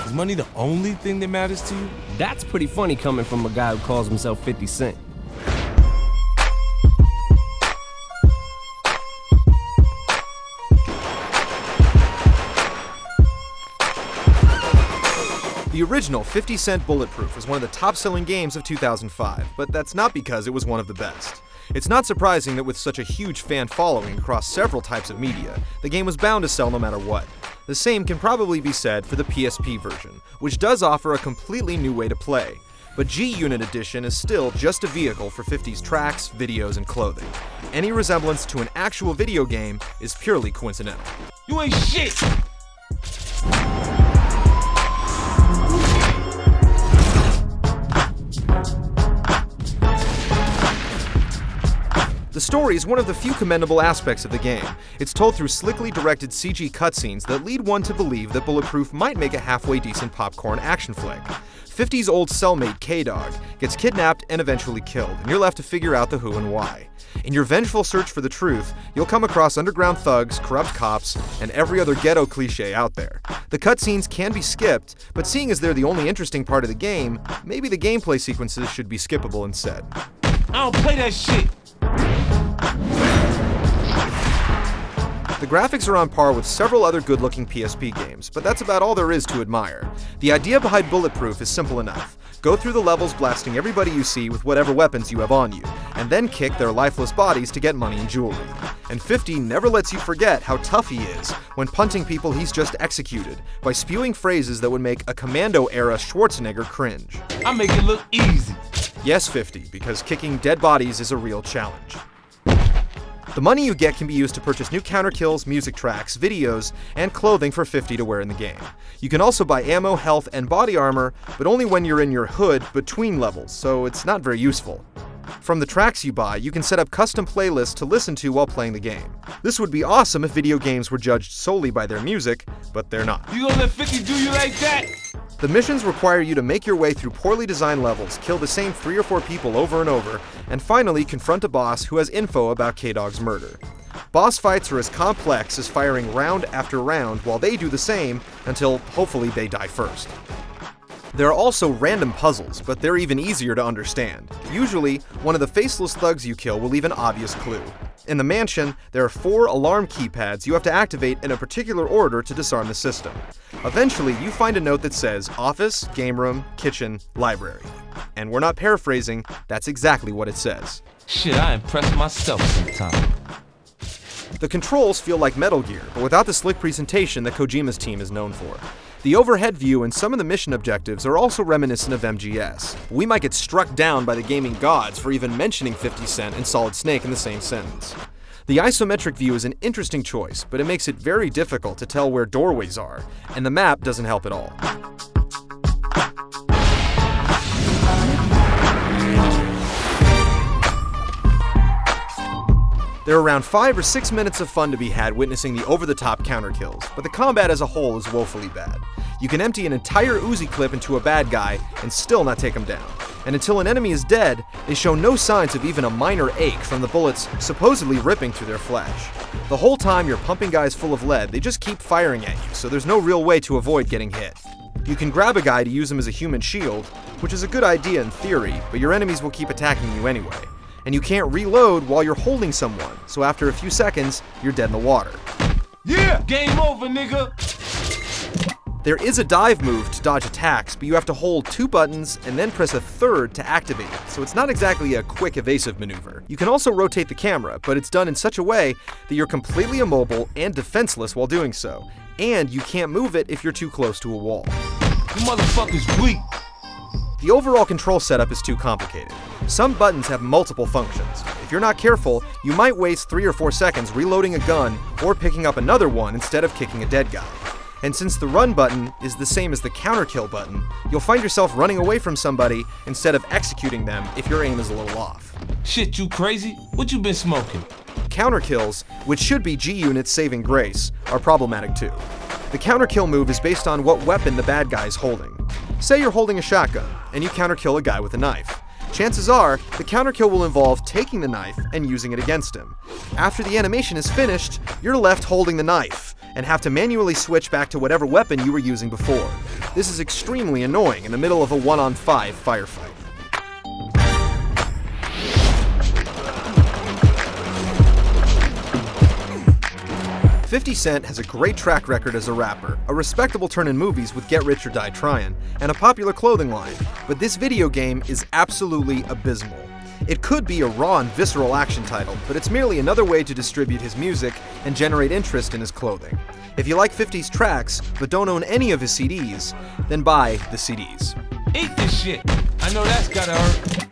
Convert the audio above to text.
Is money the only thing that matters to you? That's pretty funny coming from a guy who calls himself 50 Cent. The original 50 Cent Bulletproof was one of the top-selling games of 2005, but that's not because it was one of the best. It's not surprising that with such a huge fan following across several types of media, the game was bound to sell no matter what. The same can probably be said for the PSP version, which does offer a completely new way to play. But G-Unit Edition is still just a vehicle for 50's tracks, videos, and clothing. Any resemblance to an actual video game is purely coincidental. You ain't shit! The story is one of the few commendable aspects of the game. It's told through slickly directed CG cutscenes that lead one to believe that Bulletproof might make a halfway decent popcorn action flick. 50's old cellmate K-Dog gets kidnapped and eventually killed, and you're left to figure out the who and why. In your vengeful search for the truth, you'll come across underground thugs, corrupt cops, and every other ghetto cliché out there. The cutscenes can be skipped, but seeing as they're the only interesting part of the game, maybe the gameplay sequences should be skippable instead. I don't play that shit! The graphics are on par with several other good-looking PSP games, but that's about all there is to admire. The idea behind Bulletproof is simple enough. Go through the levels blasting everybody you see with whatever weapons you have on you, and then kick their lifeless bodies to get money and jewelry. And 50 never lets you forget how tough he is when punting people he's just executed, by spewing phrases that would make a Commando-era Schwarzenegger cringe. I make it look easy. Yes, 50, because kicking dead bodies is a real challenge. The money you get can be used to purchase new counter kills, music tracks, videos, and clothing for 50 to wear in the game. You can also buy ammo, health, and body armor, but only when you're in your hood between levels, so it's not very useful. From the tracks you buy, you can set up custom playlists to listen to while playing the game. This would be awesome if video games were judged solely by their music, but they're not. You gonna let 50 do you like that? The missions require you to make your way through poorly designed levels, kill the same 3 or 4 people over and over, and finally confront a boss who has info about K-Dog's murder. Boss fights are as complex as firing round after round while they do the same until hopefully they die first. There are also random puzzles, but they're even easier to understand. Usually, one of the faceless thugs you kill will leave an obvious clue. In the mansion, there are 4 alarm keypads you have to activate in a particular order to disarm the system. Eventually, you find a note that says office, game room, kitchen, library. And we're not paraphrasing, that's exactly what it says. Shit, I impress myself sometimes. The controls feel like Metal Gear, but without the slick presentation that Kojima's team is known for. The overhead view and some of the mission objectives are also reminiscent of MGS. We might get struck down by the gaming gods for even mentioning 50 Cent and Solid Snake in the same sentence. The isometric view is an interesting choice, but it makes it very difficult to tell where doorways are, and the map doesn't help at all. There are around 5 or 6 minutes of fun to be had witnessing the over-the-top counter kills, but the combat as a whole is woefully bad. You can empty an entire Uzi clip into a bad guy and still not take him down. And until an enemy is dead, they show no signs of even a minor ache from the bullets supposedly ripping through their flesh. The whole time you're pumping guys full of lead, they just keep firing at you, so there's no real way to avoid getting hit. You can grab a guy to use him as a human shield, which is a good idea in theory, but your enemies will keep attacking you anyway. And you can't reload while you're holding someone, so after a few seconds, you're dead in the water. Yeah! Game over, nigga! There is a dive move to dodge attacks, but you have to hold 2 buttons and then press a third to activate it, so it's not exactly a quick evasive maneuver. You can also rotate the camera, but it's done in such a way that you're completely immobile and defenseless while doing so, and you can't move it if you're too close to a wall. You motherfuckers weak! The overall control setup is too complicated. Some buttons have multiple functions. If you're not careful, you might waste 3 or 4 seconds reloading a gun or picking up another one instead of kicking a dead guy. And since the run button is the same as the counter kill button, you'll find yourself running away from somebody instead of executing them if your aim is a little off. Shit, you crazy? What you been smoking? Counter kills, which should be G-Unit's saving grace, are problematic too. The counter kill move is based on what weapon the bad guy is holding. Say you're holding a shotgun, and you counter kill a guy with a knife. Chances are, the counter kill will involve taking the knife and using it against him. After the animation is finished, you're left holding the knife, and have to manually switch back to whatever weapon you were using before. This is extremely annoying in the middle of a 1-on-5 firefight. 50 Cent has a great track record as a rapper, a respectable turn in movies with Get Rich or Die Tryin', and a popular clothing line, but this video game is absolutely abysmal. It could be a raw and visceral action title, but it's merely another way to distribute his music and generate interest in his clothing. If you like 50's tracks, but don't own any of his CDs, then buy the CDs. Eat this shit. I know that's gotta hurt.